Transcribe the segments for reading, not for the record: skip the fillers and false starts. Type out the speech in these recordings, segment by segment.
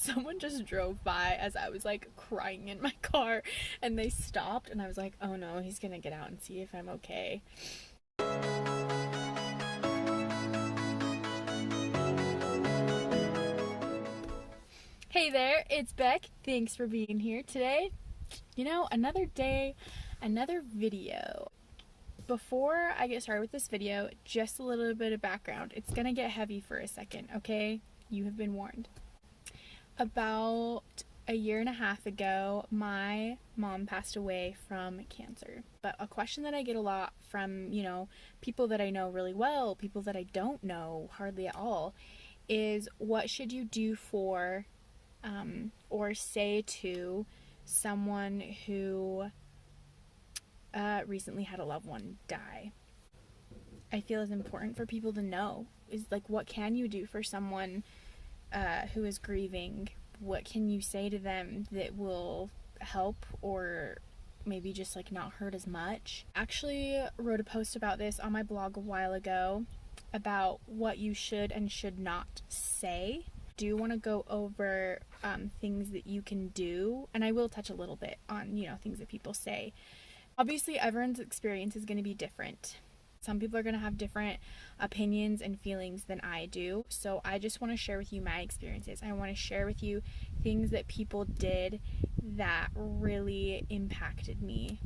someone just drove by as I was like crying in my car, and they stopped, and I was like, oh no, he's gonna get out and see if I'm okay. Hey there, it's Beck. Thanks for being here today. Another day, another video. Before I get started with this video, just a little bit of background. It's gonna get heavy for a second, okay? You have been warned. About a year and a half ago, my mom passed away from cancer. But a question that I get a lot from, people that I know really well, people that I don't know hardly at all, is what should you do for or say to someone who recently had a loved one die? I feel it's important for people to know is like, what can you do for someone who is grieving? What can you say to them that will help or maybe just like not hurt as much? Actually wrote a post about this on my blog a while ago about what you should and should not say. Do want to go over things that you can do, and I will touch a little bit on things that people say. Obviously everyone's experience is going to be different. Some people are going to have different opinions and feelings than I do, so I just want to share with you my experiences. I want to share with you things that people did that really impacted me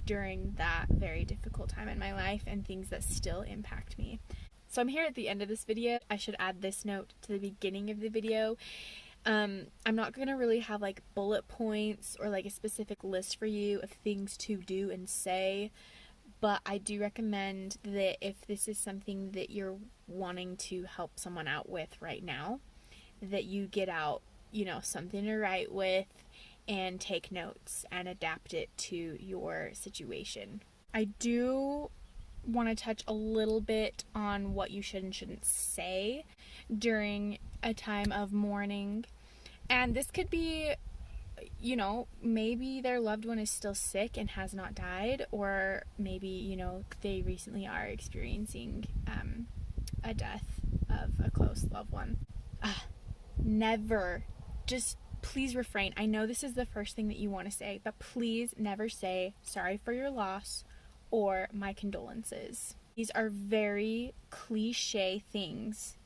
during that very difficult time in my life, and things that still impact me. So I'm here at the end of this video. I should add this note to the beginning of the video. I'm not going to really have like bullet points or like a specific list for you of things to do and say, but I do recommend that if this is something that you're wanting to help someone out with right now, that you get out, something to write with and take notes and adapt it to your situation. I do want to touch a little bit on what you should and shouldn't say during a time of mourning. And this could be, maybe their loved one is still sick and has not died, or maybe, they recently are experiencing a death of a close loved one. Never, just please refrain. I know this is the first thing that you want to say, but please never say sorry for your loss or my condolences. These are very cliche things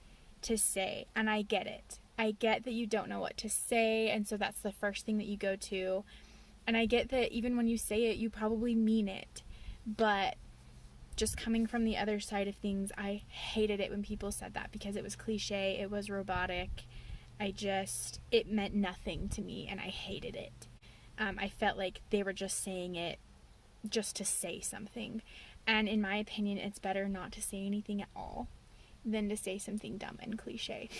to say, and I get it. I get that you don't know what to say, and so that's the first thing that you go to. And I get that even when you say it, you probably mean it. But just coming from the other side of things, I hated it when people said that because it was cliche, it was robotic. It meant nothing to me, and I hated it. I felt like they were just saying it just to say something. And in my opinion, it's better not to say anything at all than to say something dumb and cliche.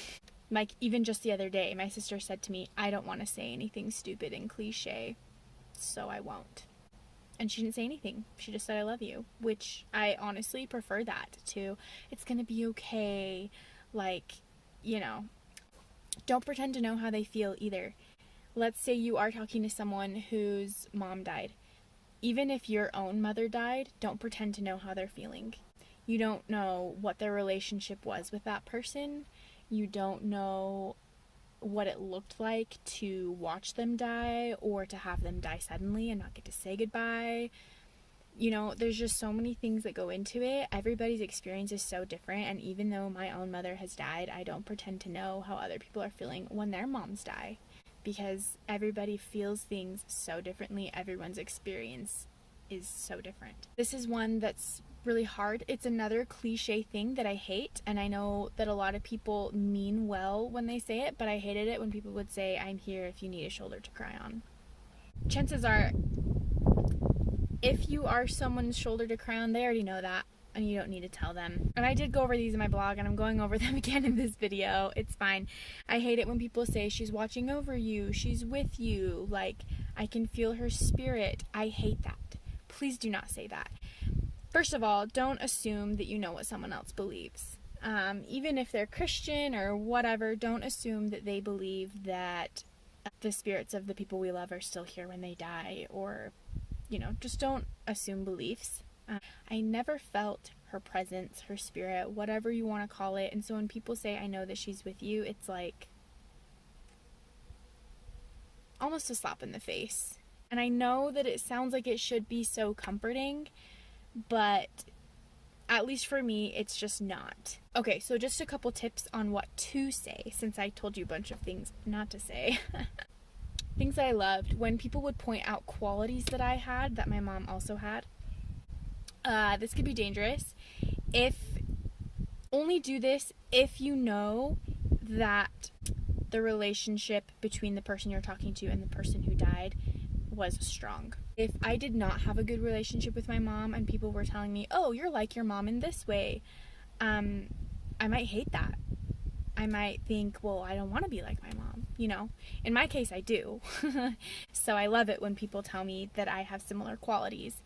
Like, even just the other day, my sister said to me, I don't want to say anything stupid and cliche, so I won't. And she didn't say anything. She just said, I love you, which I honestly prefer that to, it's gonna be okay. Like, don't pretend to know how they feel either. Let's say you are talking to someone whose mom died. Even if your own mother died, don't pretend to know how they're feeling. You don't know what their relationship was with that person. You don't know what it looked like to watch them die or to have them die suddenly and not get to say goodbye. There's just so many things that go into it. Everybody's experience is so different, and even though my own mother has died, I don't pretend to know how other people are feeling when their moms die, because everybody feels things so differently. Everyone's experience is so different. This is one that's really hard. It's another cliche thing that I hate, and I know that a lot of people mean well when they say it, but I hated it when people would say, I'm here if you need a shoulder to cry on. Chances are, if you are someone's shoulder to cry on, they already know that, and you don't need to tell them. And I did go over these in my blog, and I'm going over them again in this video. It's fine. I hate it when people say she's watching over you, she's with you, like, I can feel her spirit. I hate that. Please do not say that. First of all, don't assume that you know what someone else believes. Even if they're Christian or whatever, don't assume that they believe that the spirits of the people we love are still here when they die, or, just don't assume beliefs. I never felt her presence, her spirit, whatever you want to call it. And so when people say, I know that she's with you, it's like, almost a slap in the face. And I know that it sounds like it should be so comforting, but at least for me, it's just not. Okay, so just a couple tips on what to say, since I told you a bunch of things not to say. Things that I loved, when people would point out qualities that I had that my mom also had. This could be dangerous. Only do this if you know that the relationship between the person you're talking to and the person who died was strong. If I did not have a good relationship with my mom and people were telling me, oh, you're like your mom in this way, I might hate that. I might think, well, I don't want to be like my mom, you know? In my case, I do. So I love it when people tell me that I have similar qualities.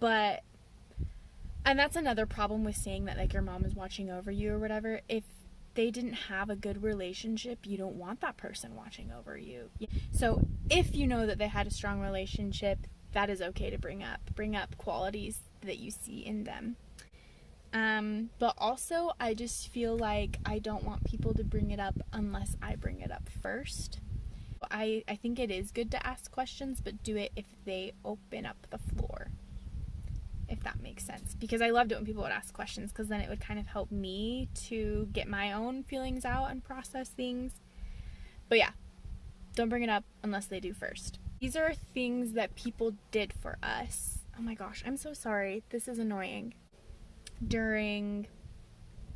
And that's another problem with saying that, like, your mom is watching over you or whatever. If they didn't have a good relationship, you don't want that person watching over you. So if you know that they had a strong relationship, that is okay to bring up. Bring up qualities that you see in them. But also, I just feel like I don't want people to bring it up unless I bring it up first. I think it is good to ask questions, but do it if they open up the floor. If that makes sense. Because I loved it when people would ask questions, because then it would kind of help me to get my own feelings out and process things. But yeah, don't bring it up unless they do first. These are things that people did for us. Oh my gosh, I'm so sorry. This is annoying. During,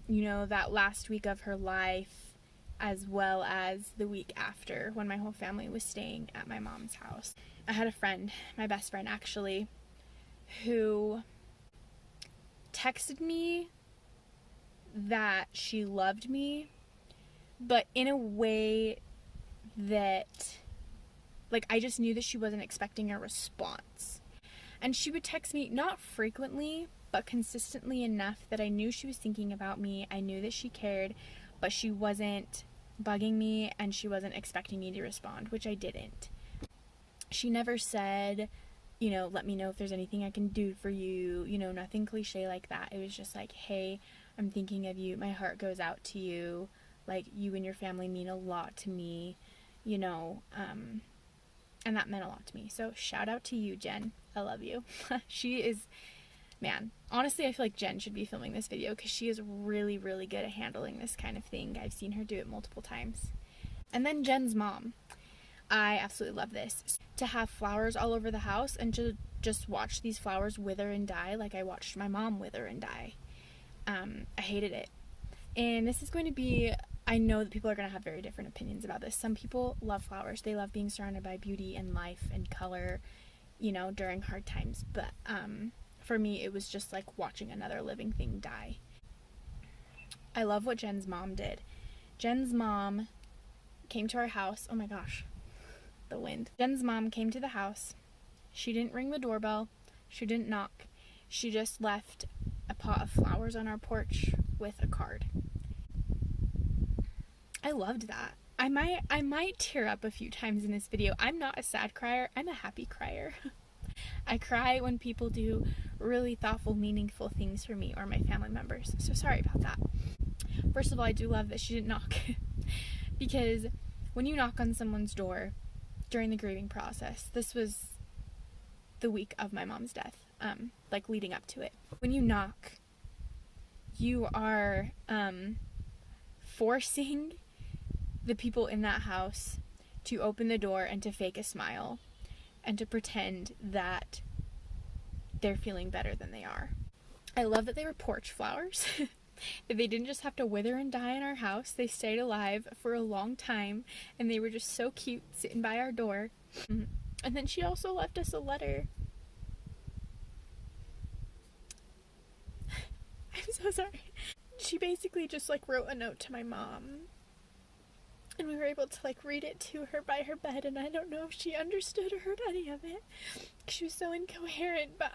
that last week of her life, as well as the week after, when my whole family was staying at my mom's house. I had a friend, my best friend actually, who texted me that she loved me, but in a way that, like, I just knew that she wasn't expecting a response. And she would text me, not frequently, but consistently enough that I knew she was thinking about me. I knew that she cared, but she wasn't bugging me and she wasn't expecting me to respond, which I didn't. She never said, let me know if there's anything I can do for you, nothing cliche like that. It was just like, hey, I'm thinking of you. My heart goes out to you. Like, you and your family mean a lot to me, and that meant a lot to me. So shout out to you, Jen. I love you. She is, man, honestly, I feel like Jen should be filming this video because she is really, really good at handling this kind of thing. I've seen her do it multiple times. And then Jen's mom. I absolutely love this. To have flowers all over the house and to just watch these flowers wither and die like I watched my mom wither and die. I hated it. And this is going to be, I know that people are going to have very different opinions about this. Some people love flowers. They love being surrounded by beauty and life and color, during hard times. But for me, it was just like watching another living thing die. I love what Jen's mom did. Jen's mom came to our house. Oh my gosh. The wind. Jen's mom came to the house. She didn't ring the doorbell. She didn't knock. She just left a pot of flowers on our porch with a card. I loved that. I might tear up a few times in this video. I'm not a sad crier. I'm a happy crier. I cry when people do really thoughtful, meaningful things for me or my family members. So sorry about that. First of all, I do love that she didn't knock. Because when you knock on someone's door during the grieving process, this was the week of my mom's death, like leading up to it. When you knock, you are forcing the people in that house to open the door and to fake a smile and to pretend that they're feeling better than they are. I love that they were porch flowers. That they didn't just have to wither and die in our house. They stayed alive for a long time, and they were just so cute sitting by our door. And then she also left us a letter. I'm so sorry. She basically just wrote a note to my mom, and we were able to read it to her by her bed, and I don't know if she understood or heard any of it. She was so incoherent, but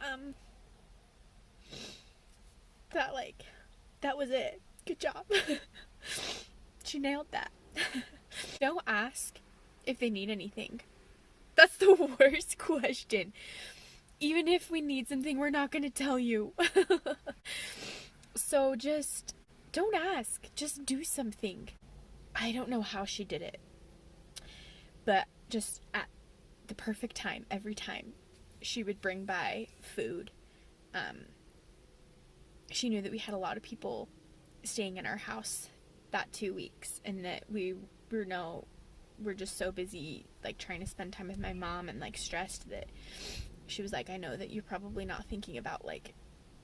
that was it. Good job. She nailed that. Don't ask if they need anything. That's the worst question. Even if we need something, we're not going to tell you. So just don't ask. Just do something. I don't know how she did it. But just the perfect time every time she would bring by food. She knew that we had a lot of people staying in our house that 2 weeks, and that we're just so busy, like, trying to spend time with my mom and, like, stressed, that she was like, I know that you're probably not thinking about, like,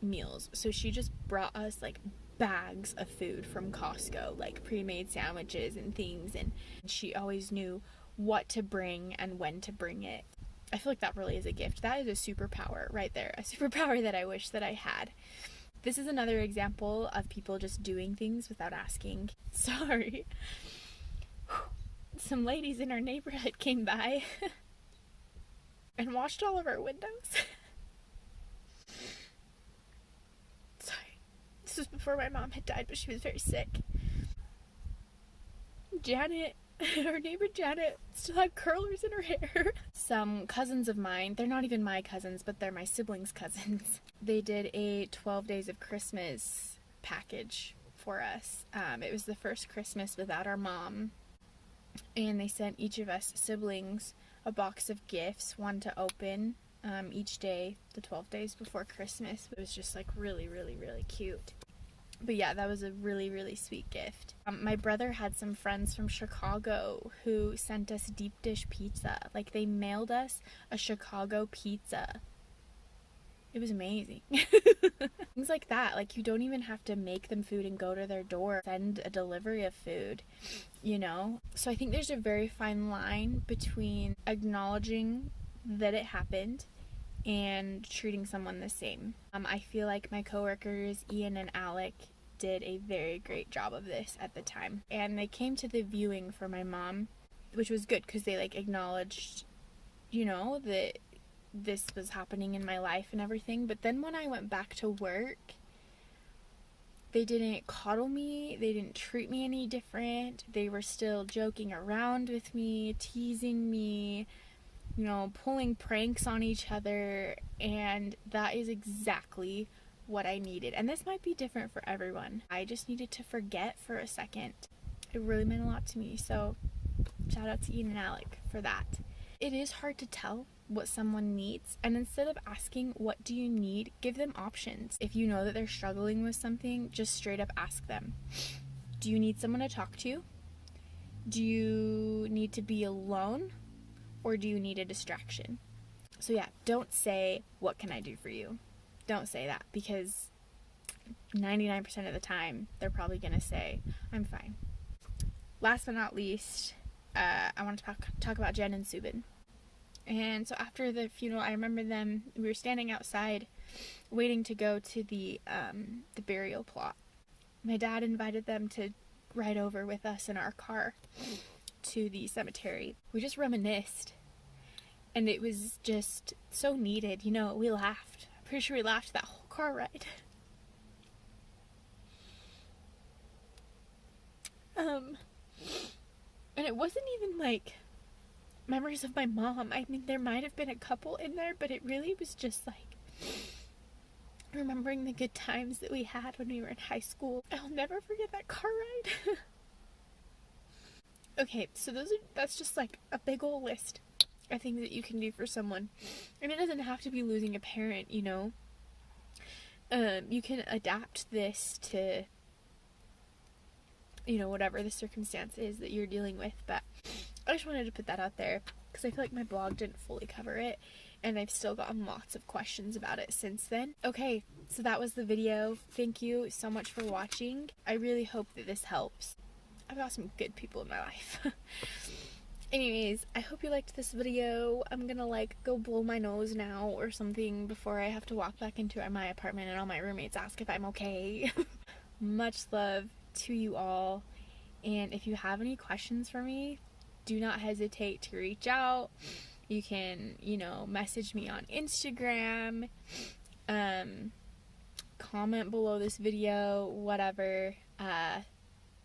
meals. So she just brought us, like, bags of food from Costco, like pre-made sandwiches and things, and she always knew what to bring and when to bring it. I feel like that really is a gift. That is a superpower right there. A superpower that I wish that I had. This is another example of people just doing things without asking. Sorry. Some ladies in our neighborhood came by and washed all of our windows. Sorry. This was before my mom had died, but she was very sick. Janet, our neighbor Janet, still had curlers in her hair. Some cousins of mine, they're not even my cousins, but they're my siblings' cousins. They did a 12 Days of Christmas package for us. It was the first Christmas without our mom, and they sent each of us siblings a box of gifts, one to open each day, the 12 days before Christmas. It was just, like, really, really, really cute. But yeah, that was a really, really sweet gift. My brother had some friends from Chicago who sent us deep dish pizza. Like, they mailed us a Chicago pizza. It was amazing. Things like that. Like, you don't even have to make them food and go to their door. Send a delivery of food, you know? So I think there's a very fine line between acknowledging that it happened and treating someone the same. I feel like my coworkers, Ian and Alec, did a very great job of this at the time. And they came to the viewing for my mom, which was good because they, like, acknowledged, you know, that this was happening in my life and everything. But then when I went back to work, they didn't coddle me, they didn't treat me any different. They were still joking around with me, teasing me, you know, pulling pranks on each other, and that is exactly what I needed. And this might be different for everyone. I just needed to forget for a second. It really meant a lot to me, so shout out to Ian and Alec for that. It is hard to tell what someone needs, and instead of asking what do you need, give them options. If you know that they're struggling with something, just straight up ask them. Do you need someone to talk to? Do you need to be alone? Or do you need a distraction? So yeah, don't say, what can I do for you? Don't say that, because 99% of the time, they're probably going to say, I'm fine. Last but not least, I want to talk about Jen and Subin. And so after the funeral, I remember we were standing outside waiting to go to the burial plot. My dad invited them to ride over with us in our car to the cemetery. We just reminisced, and it was just so needed. You know, we laughed. I'm pretty sure we laughed that whole car ride. And it wasn't even like memories of my mom. I mean, there might have been a couple in there, but it really was just like remembering the good times that we had when we were in high school. I'll never forget that car ride. Okay, so that's just like a big old list of things that you can do for someone. And it doesn't have to be losing a parent, you know. You can adapt this to, you know, whatever the circumstance is that you're dealing with. But I just wanted to put that out there because I feel like my blog didn't fully cover it, and I've still gotten lots of questions about it since then. Okay, so that was the video. Thank you so much for watching. I really hope that this helps. I've got some good people in my life. Anyways, I hope you liked this video. I'm gonna like go blow my nose now or something before I have to walk back into my apartment and all my roommates ask if I'm okay. Much love to you all, and if you have any questions for me, do not hesitate to reach out. You can, you know, message me on Instagram, comment below this video, whatever.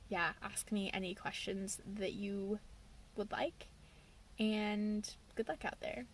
Yeah, ask me any questions that you would like, and good luck out there.